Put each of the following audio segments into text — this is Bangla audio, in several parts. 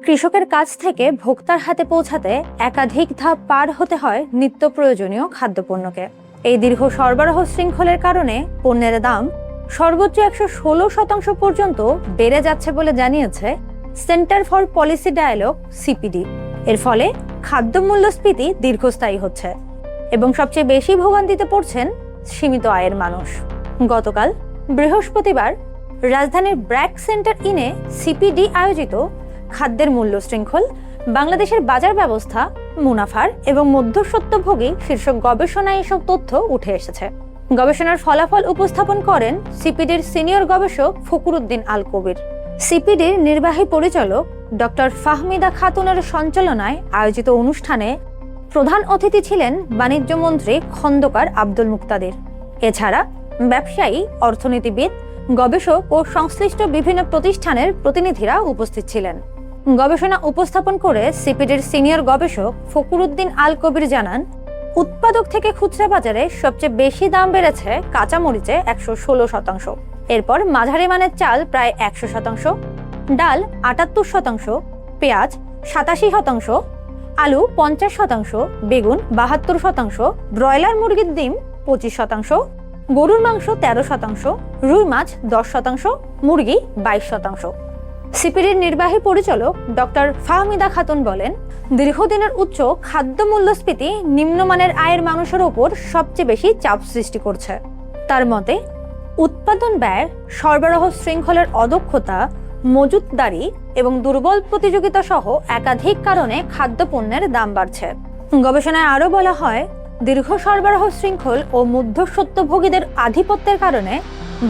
কৃষকের কাছ থেকে ভোক্তার হাতে পৌঁছাতে একাধিক ধাপ পার হতে হয় নিত্য প্রয়োজনীয় খাদ্যপণ্যকে। এই দীর্ঘ সরবরাহ শৃঙ্খলের কারণে পণ্যের দাম সর্বোচ্চ 116% পর্যন্ত বেড়ে যাচ্ছে বলে জানিয়েছে Centre for Policy Dialogue CPD. এর ফলে খাদ্য মূল্যস্ফীতি দীর্ঘস্থায়ী হচ্ছে এবং সবচেয়ে বেশি ভোগান্তিতে পড়ছেন সীমিত আয়ের মানুষ। গতকাল বৃহস্পতিবার রাজধানীর ব্র্যাক সেন্টার ইনে সিপিডি আয়োজিত খাদ্যের মূল্য শৃঙ্খল, বাংলাদেশের বাজার ব্যবস্থা, মুনাফার এবং মধ্যস্বত্বভোগী শীর্ষক গবেষণায় এসব তথ্য উঠে এসেছে। গবেষণার ফলাফল উপস্থাপন করেন সিপিডির সিনিয়র গবেষক ফখরুদ্দিন আল কবির। সিপিডির নির্বাহী পরিচালক ডক্টর ফাহমিদা খাতুনের সঞ্চালনায় আয়োজিত অনুষ্ঠানে প্রধান অতিথি ছিলেন বাণিজ্য মন্ত্রী খন্দকার আব্দুল মুক্তাদির। এছাড়া ব্যবসায়ী, অর্থনীতিবিদ, গবেষক ও সংশ্লিষ্ট বিভিন্ন প্রতিষ্ঠানের প্রতিনিধিরা উপস্থিত ছিলেন। গবেষণা উপস্থাপন করে সিপিডির সিনিয়র গবেষক ফখরুদ্দিন আল কবির জানান, উৎপাদক থেকে খুচরা বাজারে সবচেয়ে বেশি দাম বেড়েছে কাঁচামরিচে 116%, এরপর মাঝারি মানের চাল প্রায় 100%, ডাল 78%, পেঁয়াজ 87%, আলু 50%, বেগুন 72%, ব্রয়লার মুরগির ডিম 25%, গরুর মাংস 13%, রুই মাছ 10%, মুরগি 22%। সিপিডির নির্বাহী পরিচালক ডক্টর ফাহমিদা খাতুন বলেন, দীর্ঘদিনের উচ্চ খাদ্য মূল্যস্ফীতি নিম্নমানের আয়ের মানুষের উপর সবচেয়ে বেশি চাপ সৃষ্টি করছে। তার মতে, উৎপাদন ব্যয়, সরবরাহ শৃঙ্খলের অদক্ষতা, মজুতদারি এবং দুর্বল প্রতিযোগিতা সহ একাধিক কারণে খাদ্যপণ্যের দাম বাড়ছে। গবেষণায় আরও বলা হয়, দীর্ঘ সরবরাহ শৃঙ্খল ও মধ্যস্বত্বভোগীদের আধিপত্যের কারণে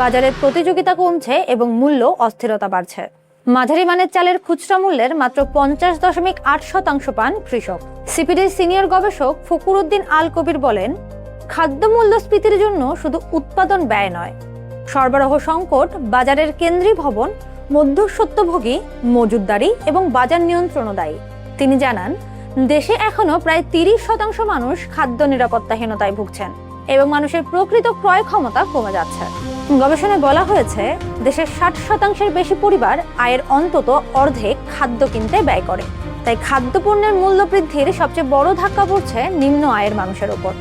বাজারের প্রতিযোগিতা কমছে এবং মূল্য অস্থিরতা বাড়ছে। মাঝারি মানের চালের খুচরা মূল্যের মাত্র 50.8% পান কৃষক। সিপিডির সিনিয়র গবেষক ফখরুদ্দিন আল কবির বলেন, খাদ্য মূল্যস্ফীতির জন্য শুধু উৎপাদন ব্যয় নয়, সরবরাহ সংকট, বাজারের কেন্দ্রীভবন, মধ্যস্বত্বভোগী, মজুতদারি এবং বাজার নিয়ন্ত্রণও দায়ী। তিনি জানান, দেশে এখনো প্রায় 30% মানুষ খাদ্য নিরাপত্তাহীনতায় ভুগছেন এবং মানুষের প্রকৃত ক্রয় ক্ষমতা কমে যাচ্ছে। গবেষণায় বলা হয়েছে, দেশের 60% বেশি পরিবার আয়ের অন্তত অর্ধেক খাদ্য কিনতে ব্যয় করে। তাই খাদ্যপণ্যের মূল্য বৃদ্ধির সবচেয়ে বড় ধাক্কা পড়ছে নিম্ন আয়ের মানুষের উপর।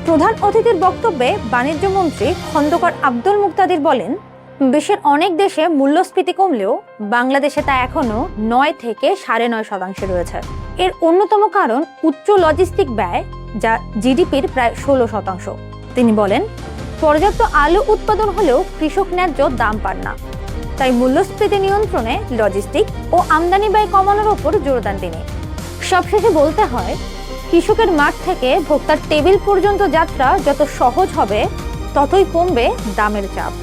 প্রধান অতিথির বক্তব্যে বাণিজ্য মন্ত্রী খন্দকার আব্দুল মুক্তাদির বলেন, বিশ্বের অনেক দেশে মূল্যস্ফীতি কমলেও বাংলাদেশে তা এখনো 9 থেকে 9.5% রয়েছে। এর অন্যতম কারণ উচ্চ লজিস্টিক ব্যয়, যা জিডিপির প্রায় 16%। তিনি বলেন, পর্যাপ্ত আলু উৎপাদন হলেও কৃষক ন্যায্য দাম পান না। তাই মূল্যস্ফীতি নিয়ন্ত্রণে লজিস্টিক ও আমদানি ব্যয় কমানোর ওপর জোর দেন তিনি। সবশেষে বলতে হয়, কৃষকের মাঠ থেকে ভোক্তার টেবিল পর্যন্ত যাত্রা যত সহজ হবে, ততই কমবে দামের চাপ।